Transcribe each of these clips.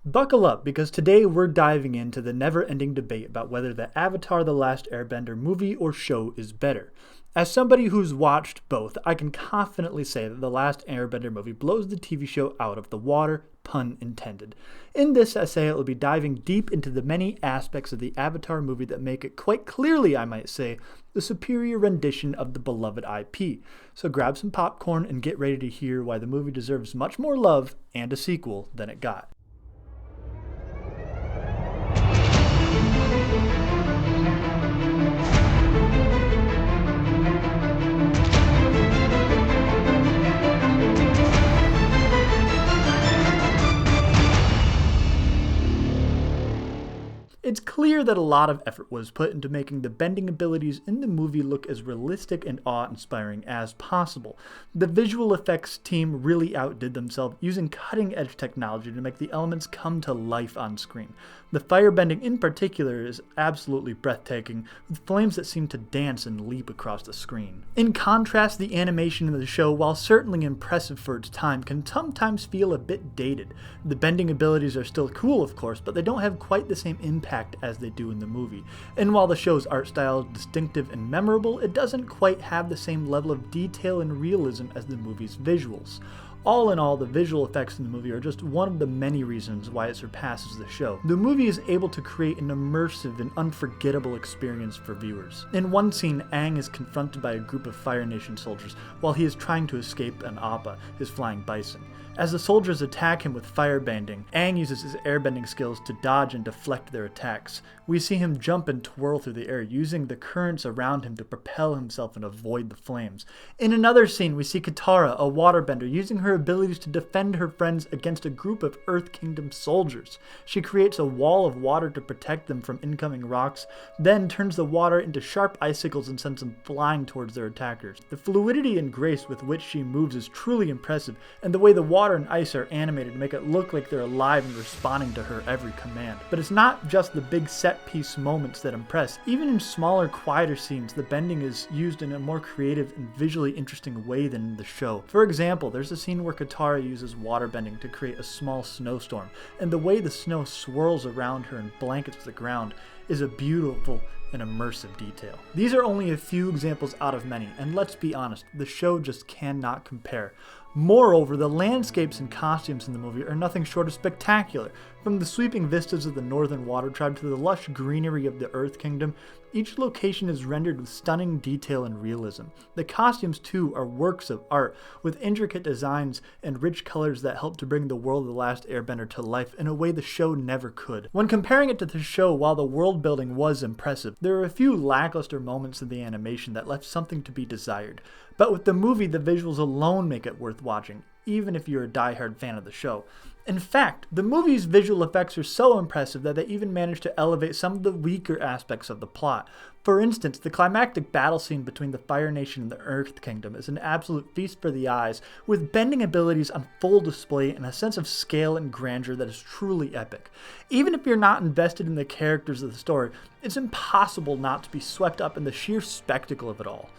Buckle up, because today we're diving into the never-ending debate about whether the Avatar: The Last Airbender movie or show is better. As somebody who's watched both, I can confidently say that The Last Airbender movie blows the TV show out of the water, pun intended. In this essay, it will be diving deep into the many aspects of the Avatar movie that make it quite clearly, I might say, the superior rendition of the beloved IP. So grab some popcorn and get ready to hear why the movie deserves much more love and a sequel than it got. It's clear that a lot of effort was put into making the bending abilities in the movie look as realistic and awe-inspiring as possible. The visual effects team really outdid themselves using cutting-edge technology to make the elements come to life on screen. The firebending in particular is absolutely breathtaking, with flames that seem to dance and leap across the screen. In contrast, the animation in the show, while certainly impressive for its time, can sometimes feel a bit dated. The bending abilities are still cool, of course, but they don't have quite the same impact as they do in the movie. And while the show's art style is distinctive and memorable, it doesn't quite have the same level of detail and realism as the movie's visuals. All in all, the visual effects in the movie are just one of the many reasons why it surpasses the show. The movie is able to create an immersive and unforgettable experience for viewers. In one scene, Aang is confronted by a group of Fire Nation soldiers while he is trying to escape an Appa, his flying bison. As the soldiers attack him with firebending, Aang uses his airbending skills to dodge and deflect their attacks. We see him jump and twirl through the air, using the currents around him to propel himself and avoid the flames. In another scene, we see Katara, a waterbender, using her abilities to defend her friends against a group of Earth Kingdom soldiers. She creates a wall of water to protect them from incoming rocks, then turns the water into sharp icicles and sends them flying towards their attackers. The fluidity and grace with which she moves is truly impressive, and the way the water and ice are animated to make it look like they're alive and responding to her every command. But it's not just the big set-piece moments that impress. Even in smaller, quieter scenes, the bending is used in a more creative and visually interesting way than in the show. For example, there's a scene where Katara uses waterbending to create a small snowstorm, and the way the snow swirls around her and blankets the ground is a beautiful and immersive detail. These are only a few examples out of many, and let's be honest, the show just cannot compare. Moreover, the landscapes and costumes in the movie are nothing short of spectacular. From the sweeping vistas of the Northern Water Tribe to the lush greenery of the Earth Kingdom, each location is rendered with stunning detail and realism. The costumes, too, are works of art, with intricate designs and rich colors that help to bring the world of The Last Airbender to life in a way the show never could. When comparing it to the show, while the world building was impressive, there are a few lackluster moments in the animation that left something to be desired. But with the movie, the visuals alone make it worth watching, even if you're a die-hard fan of the show. In fact, the movie's visual effects are so impressive that they even managed to elevate some of the weaker aspects of the plot. For instance, the climactic battle scene between the Fire Nation and the Earth Kingdom is an absolute feast for the eyes, with bending abilities on full display and a sense of scale and grandeur that is truly epic. Even if you're not invested in the characters of the story, it's impossible not to be swept up in the sheer spectacle of it all.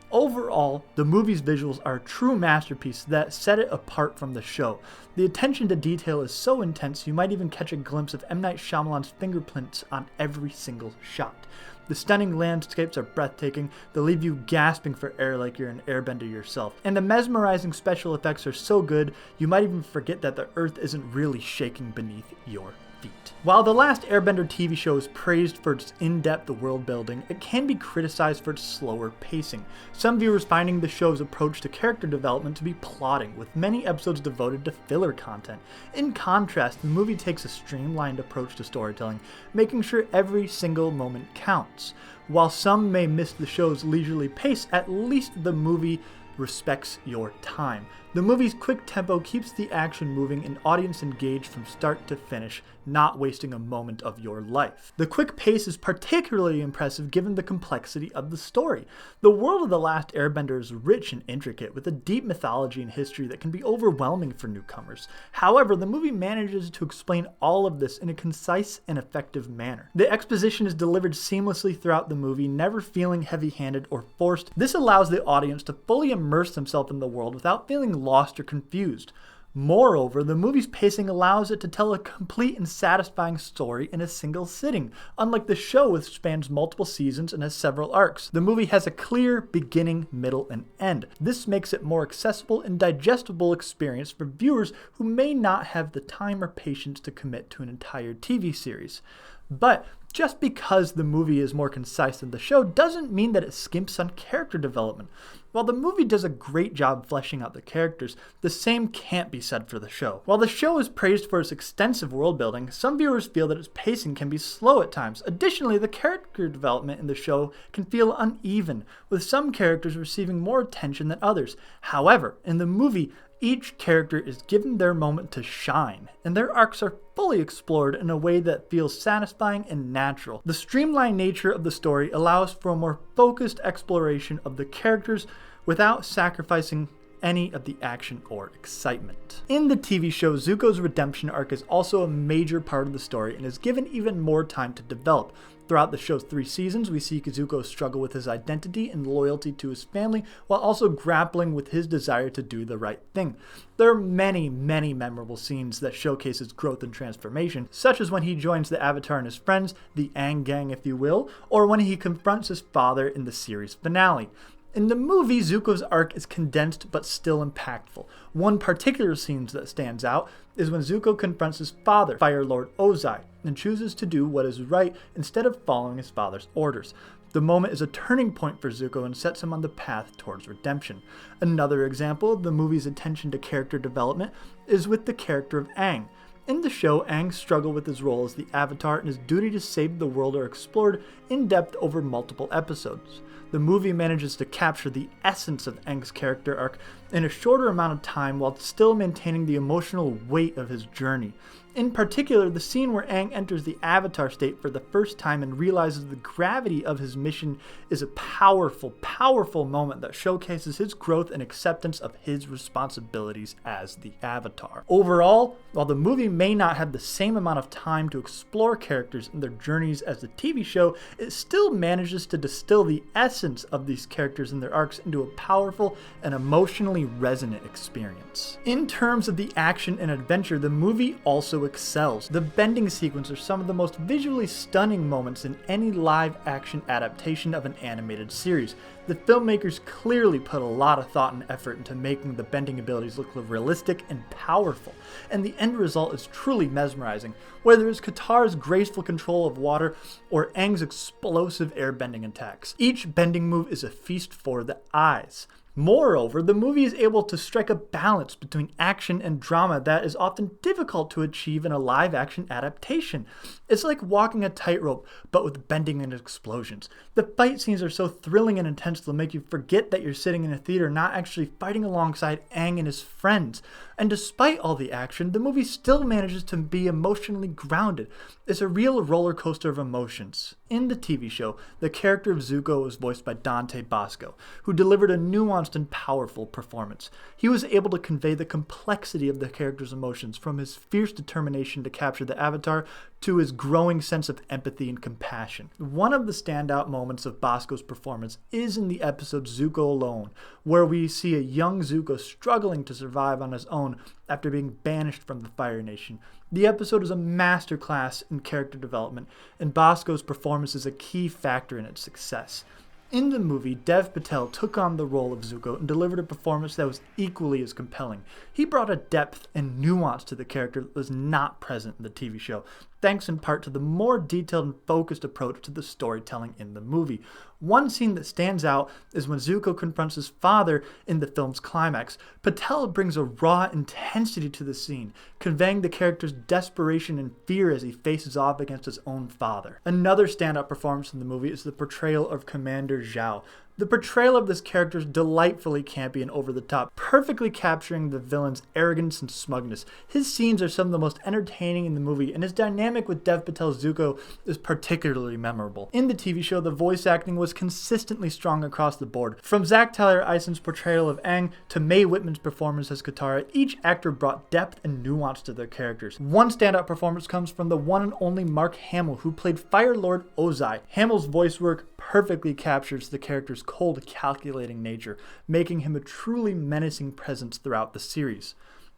Overall, the movie's visuals are a true masterpiece that set it apart from the show. The attention to detail is so intense you might even catch a glimpse of M. Night Shyamalan's fingerprints on every single shot. The stunning landscapes are breathtaking, they leave you gasping for air like you're an airbender yourself. And the mesmerizing special effects are so good, you might even forget that the earth isn't really shaking beneath your feet. While The Last Airbender TV show is praised for its in-depth world building, it can be criticized for its slower pacing. Some viewers finding the show's approach to character development to be plodding, with many episodes devoted to filler content. In contrast, the movie takes a streamlined approach to storytelling, making sure every single moment counts. While some may miss the show's leisurely pace, at least the movie respects your time. The movie's quick tempo keeps the action moving and audience engaged from start to finish, not wasting a moment of your life. The quick pace is particularly impressive given the complexity of the story. The world of The Last Airbender is rich and intricate, with a deep mythology and history that can be overwhelming for newcomers. However, the movie manages to explain all of this in a concise and effective manner. The exposition is delivered seamlessly throughout the movie, never feeling heavy-handed or forced. This allows the audience to fully immerse themselves in the world without feeling lost or confused. Moreover, the movie's pacing allows it to tell a complete and satisfying story in a single sitting, unlike the show which spans multiple seasons and has several arcs. The movie has a clear beginning, middle, and end. This makes it more accessible and digestible experience for viewers who may not have the time or patience to commit to an entire TV series. But just because the movie is more concise than the show doesn't mean that it skimps on character development. While the movie does a great job fleshing out the characters, the same can't be said for the show. While the show is praised for its extensive world building, some viewers feel that its pacing can be slow at times. Additionally, the character development in the show can feel uneven, with some characters receiving more attention than others. However, in the movie, each character is given their moment to shine, and their arcs are fully explored in a way that feels satisfying and natural. The streamlined nature of the story allows for a more focused exploration of the characters without sacrificing any of the action or excitement. In the TV show, Zuko's redemption arc is also a major part of the story and is given even more time to develop. Throughout the show's 3 seasons, we see Zuko struggle with his identity and loyalty to his family, while also grappling with his desire to do the right thing. There are many memorable scenes that showcase his growth and transformation, such as when he joins the Avatar and his friends, the Aang gang if you will, or when he confronts his father in the series finale. In the movie, Zuko's arc is condensed but still impactful. One particular scene that stands out is when Zuko confronts his father, Fire Lord Ozai, and chooses to do what is right instead of following his father's orders. The moment is a turning point for Zuko and sets him on the path towards redemption. Another example of the movie's attention to character development is with the character of Aang. In the show, Aang's struggle with his role as the Avatar and his duty to save the world are explored in depth over multiple episodes. The movie manages to capture the essence of Aang's character arc in a shorter amount of time while still maintaining the emotional weight of his journey. In particular, the scene where Aang enters the Avatar state for the first time and realizes the gravity of his mission is a powerful moment that showcases his growth and acceptance of his responsibilities as the Avatar. Overall, while the movie may not have the same amount of time to explore characters and their journeys as the TV show, it still manages to distill the essence of these characters and their arcs into a powerful and emotionally resonant experience. In terms of the action and adventure, the movie also excels. The bending sequences are some of the most visually stunning moments in any live-action adaptation of an animated series. The filmmakers clearly put a lot of thought and effort into making the bending abilities look realistic and powerful, and the end result is truly mesmerizing, whether it's Katara's graceful control of water or Aang's explosive airbending attacks. Each bending move is a feast for the eyes. Moreover, the movie is able to strike a balance between action and drama that is often difficult to achieve in a live-action adaptation. It's like walking a tightrope, but with bending and explosions. The fight scenes are so thrilling and intense they'll make you forget that you're sitting in a theater, not actually fighting alongside Aang and his friends. And despite all the action, the movie still manages to be emotionally grounded. It's a real roller coaster of emotions. In the TV show, the character of Zuko was voiced by Dante Basco, who delivered a nuanced and powerful performance. He was able to convey the complexity of the character's emotions, from his fierce determination to capture the Avatar to his growing sense of empathy and compassion. One of the standout moments of Bosco's performance is in the episode Zuko Alone, where we see a young Zuko struggling to survive on his own after being banished from the Fire Nation. The episode is a masterclass in character development, and Bosco's performance is a key factor in its success. In the movie, Dev Patel took on the role of Zuko and delivered a performance that was equally as compelling. He brought a depth and nuance to the character that was not present in the TV show, thanks in part to the more detailed and focused approach to the storytelling in the movie. One scene that stands out is when Zuko confronts his father in the film's climax. Patel brings a raw intensity to the scene, conveying the character's desperation and fear as he faces off against his own father. Another standout performance in the movie is the portrayal of Commander Zhao. The portrayal of this character is delightfully campy and over-the-top, perfectly capturing the villain's arrogance and smugness. His scenes are some of the most entertaining in the movie, and his dynamic with Dev Patel's Zuko is particularly memorable. In the TV show, the voice acting was consistently strong across the board. From Zach Tyler Eison's portrayal of Aang to Mae Whitman's performance as Katara, each actor brought depth and nuance to their characters. One standout performance comes from the one and only Mark Hamill, who played Fire Lord Ozai. Hamill's voice work perfectly captures the character's cold, calculating nature, making him a truly menacing presence throughout the series.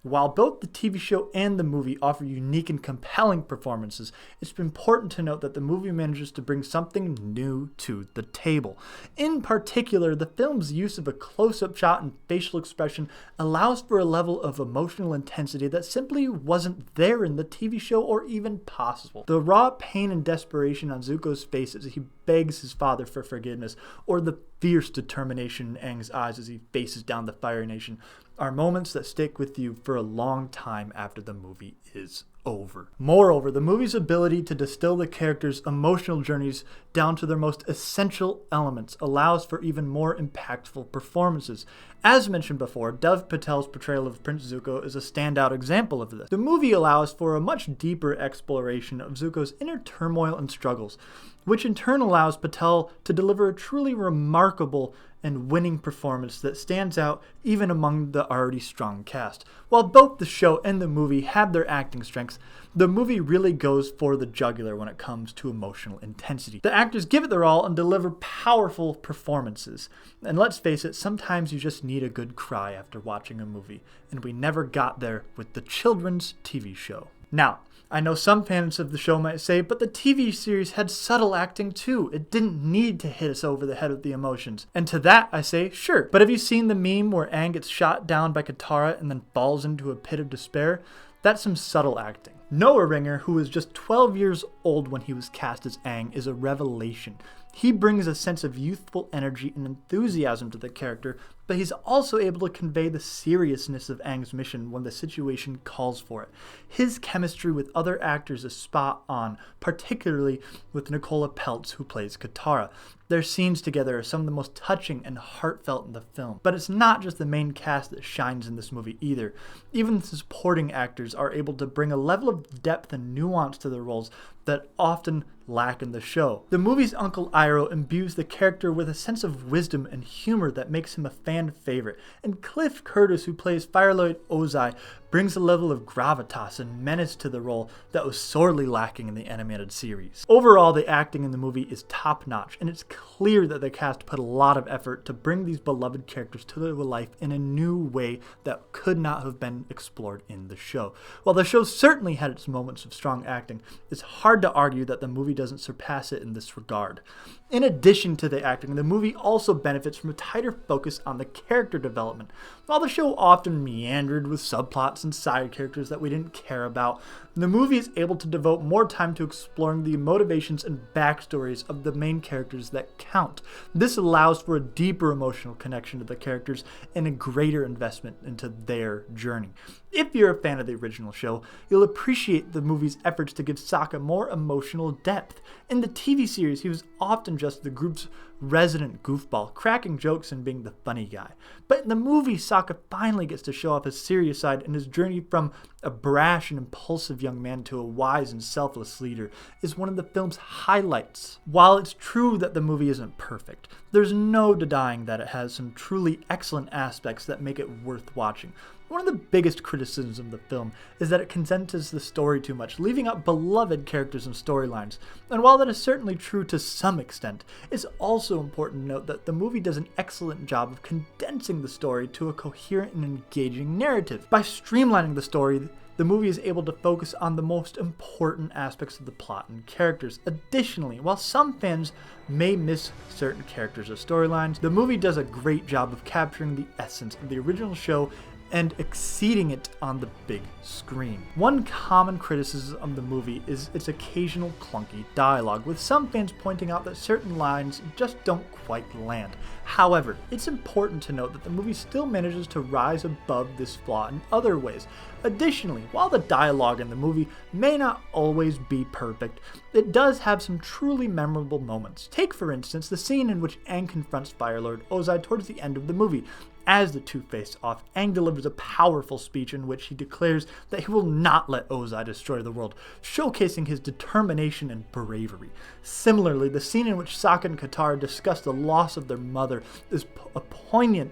While both the TV show and the movie offer unique and compelling performances, it's important to note that the movie manages to bring something new to the table. In particular, the film's use of a close-up shot and facial expression allows for a level of emotional intensity that simply wasn't there in the TV show or even possible. The raw pain and desperation on Zuko's face as he begs his father for forgiveness, or the fierce determination in Aang's eyes as he faces down the Fire Nation, are moments that stick with you for a long time after the movie is over. Moreover, the movie's ability to distill the characters' emotional journeys down to their most essential elements allows for even more impactful performances. As mentioned before, Dev Patel's portrayal of Prince Zuko is a standout example of this. The movie allows for a much deeper exploration of Zuko's inner turmoil and struggles, which in turn allows Patel to deliver a truly remarkable and winning performance that stands out even among the already strong cast. While both the show and the movie have their acting strengths, the movie really goes for the jugular when it comes to emotional intensity. The actors give it their all and deliver powerful performances. And let's face it, sometimes you just need a good cry after watching a movie, and we never got there with the children's TV show. Now, I know some fans of the show might say, but the TV series had subtle acting too. It didn't need to hit us over the head with the emotions. And to that I say, sure. But have you seen the meme where Aang gets shot down by Katara and then falls into a pit of despair? That's some subtle acting. Noah Ringer, who was just 12 years old when he was cast as Aang, is a revelation. He brings a sense of youthful energy and enthusiasm to the character, but he's also able to convey the seriousness of Aang's mission when the situation calls for it. His chemistry with other actors is spot on, particularly with Nicola Peltz, who plays Katara. Their scenes together are some of the most touching and heartfelt in the film. But it's not just the main cast that shines in this movie either. Even the supporting actors are able to bring a level of depth and nuance to their roles that often lack in the show. The movie's Uncle Iroh imbues the character with a sense of wisdom and humor that makes him a fan favorite, and Cliff Curtis, who plays Firelord Ozai, brings a level of gravitas and menace to the role that was sorely lacking in the animated series. Overall, the acting in the movie is top-notch, and it's clear that the cast put a lot of effort to bring these beloved characters to life in a new way that could not have been explored in the show. While the show certainly had its moments of strong acting, it's hard to argue that the movie doesn't surpass it in this regard. In addition to the acting, the movie also benefits from a tighter focus on the character development. While the show often meandered with subplots and side characters that we didn't care about, the movie is able to devote more time to exploring the motivations and backstories of the main characters that count. This allows for a deeper emotional connection to the characters and a greater investment into their journey. If you're a fan of the original show, you'll appreciate the movie's efforts to give Sokka more emotional depth. In the TV series, he was often just the group's resident goofball, cracking jokes and being the funny guy. But in the movie, Sokka finally gets to show off his serious side, and his journey from a brash and impulsive young man to a wise and selfless leader is one of the film's highlights. While it's true that the movie isn't perfect, there's no denying that it has some truly excellent aspects that make it worth watching. One of the biggest criticisms of the film is that it condenses the story too much, leaving out beloved characters and storylines. And while that is certainly true to some extent, it's also important to note that the movie does an excellent job of condensing the story to a coherent and engaging narrative. By streamlining the story, the movie is able to focus on the most important aspects of the plot and characters. Additionally, while some fans may miss certain characters or storylines, the movie does a great job of capturing the essence of the original show and exceeding it on the big screen. One common criticism of the movie is its occasional clunky dialogue, with some fans pointing out that certain lines just don't quite land. However, it's important to note that the movie still manages to rise above this flaw in other ways. Additionally, while the dialogue in the movie may not always be perfect, it does have some truly memorable moments. Take, for instance, the scene in which Aang confronts Firelord Ozai towards the end of the movie. As the two face off, Aang delivers a powerful speech in which he declares that he will not let Ozai destroy the world, showcasing his determination and bravery. Similarly, the scene in which Sokka and Katara discuss the loss of their mother is a poignant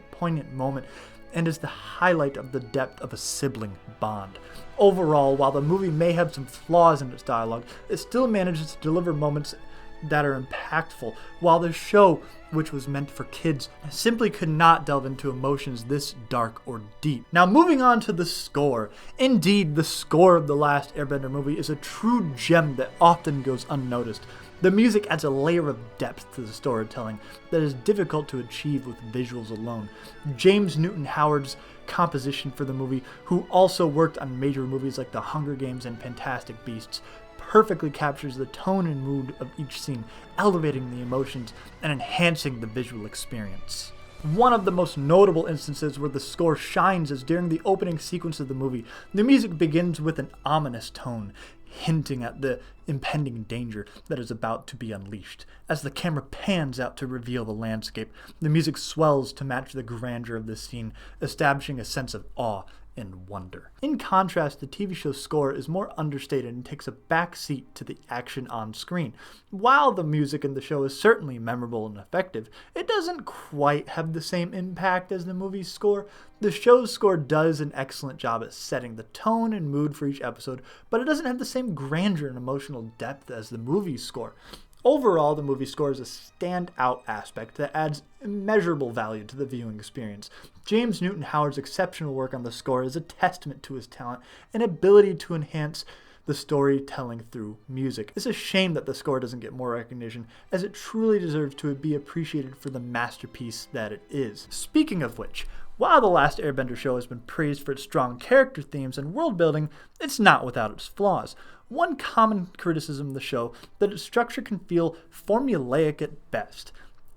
moment, and is the highlight of the depth of a sibling bond. Overall, while the movie may have some flaws in its dialogue, it still manages to deliver moments that are impactful, while the show, which was meant for kids, simply could not delve into emotions this dark or deep. Now moving on to the score. Indeed, the score of the Last Airbender movie is a true gem that often goes unnoticed. The music adds a layer of depth to the storytelling that is difficult to achieve with visuals alone. James Newton Howard's composition for the movie, who also worked on major movies like The Hunger Games and Fantastic Beasts, perfectly captures the tone and mood of each scene, elevating the emotions and enhancing the visual experience. One of the most notable instances where the score shines is during the opening sequence of the movie. The music begins with an ominous tone, hinting at the impending danger that is about to be unleashed. As the camera pans out to reveal the landscape, the music swells to match the grandeur of the scene, establishing a sense of awe and wonder. In contrast, the TV show's score is more understated and takes a back seat to the action on screen. While the music in the show is certainly memorable and effective, it doesn't quite have the same impact as the movie's score. The show's score does an excellent job at setting the tone and mood for each episode, but it doesn't have the same grandeur and emotional depth as the movie's score. Overall, the movie score is a standout aspect that adds immeasurable value to the viewing experience. James Newton Howard's exceptional work on the score is a testament to his talent and ability to enhance the storytelling through music. It's a shame that the score doesn't get more recognition, as it truly deserves to be appreciated for the masterpiece that it is. Speaking of which, while The Last Airbender show has been praised for its strong character themes and world building, it's not without its flaws. One common criticism of the show is that its structure can feel formulaic at best.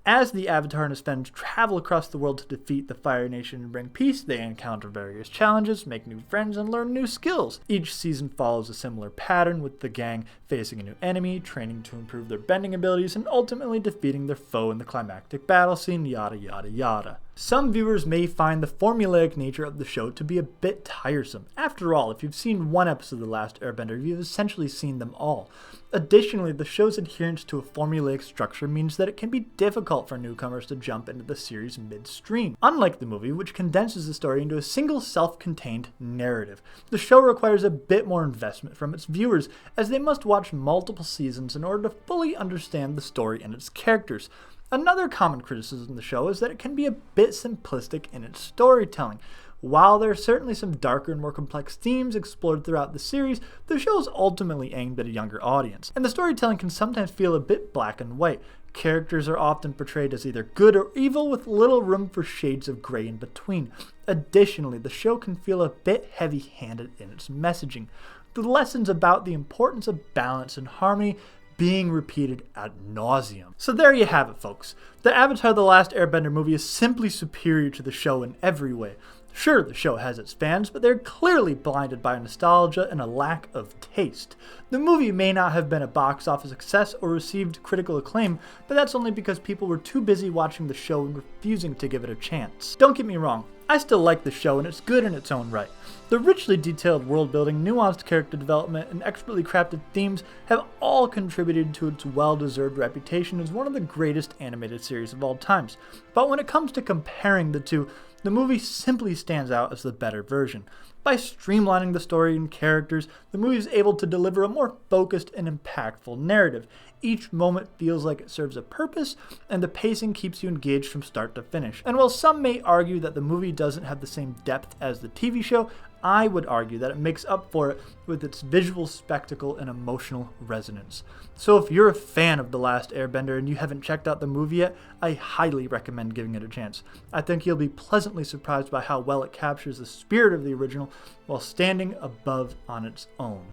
As the Avatar and his friends travel across the world to defeat the Fire Nation and bring peace, they encounter various challenges, make new friends, and learn new skills. Each season follows a similar pattern, with the gang facing a new enemy, training to improve their bending abilities, and ultimately defeating their foe in the climactic battle scene, yada yada yada. Some viewers may find the formulaic nature of the show to be a bit tiresome. After all, if you've seen one episode of The Last Airbender, you've essentially seen them all. Additionally, the show's adherence to a formulaic structure means that it can be difficult for newcomers to jump into the series midstream. Unlike the movie, which condenses the story into a single self-contained narrative, the show requires a bit more investment from its viewers, as they must watch multiple seasons in order to fully understand the story and its characters. Another common criticism of the show is that it can be a bit simplistic in its storytelling. While there are certainly some darker and more complex themes explored throughout the series, the show is ultimately aimed at a younger audience, and the storytelling can sometimes feel a bit black and white. Characters are often portrayed as either good or evil, with little room for shades of gray in between. Additionally, the show can feel a bit heavy-handed in its messaging, the lessons about the importance of balance and harmony being repeated ad nauseum. So there you have it, folks. The Avatar: The Last Airbender movie is simply superior to the show in every way. Sure, the show has its fans, but they're clearly blinded by nostalgia and a lack of taste. The movie may not have been a box office success or received critical acclaim, but that's only because people were too busy watching the show and refusing to give it a chance. Don't get me wrong, I still like the show and it's good in its own right. The richly detailed world building, nuanced character development, and expertly crafted themes have all contributed to its well-deserved reputation as one of the greatest animated series of all times. But when it comes to comparing the two, the movie simply stands out as the better version. By streamlining the story and characters, the movie is able to deliver a more focused and impactful narrative. Each moment feels like it serves a purpose, and the pacing keeps you engaged from start to finish. And while some may argue that the movie doesn't have the same depth as the TV show, I would argue that it makes up for it with its visual spectacle and emotional resonance. So if you're a fan of The Last Airbender and you haven't checked out the movie yet, I highly recommend giving it a chance. I think you'll be pleasantly surprised by how well it captures the spirit of the original while standing above on its own.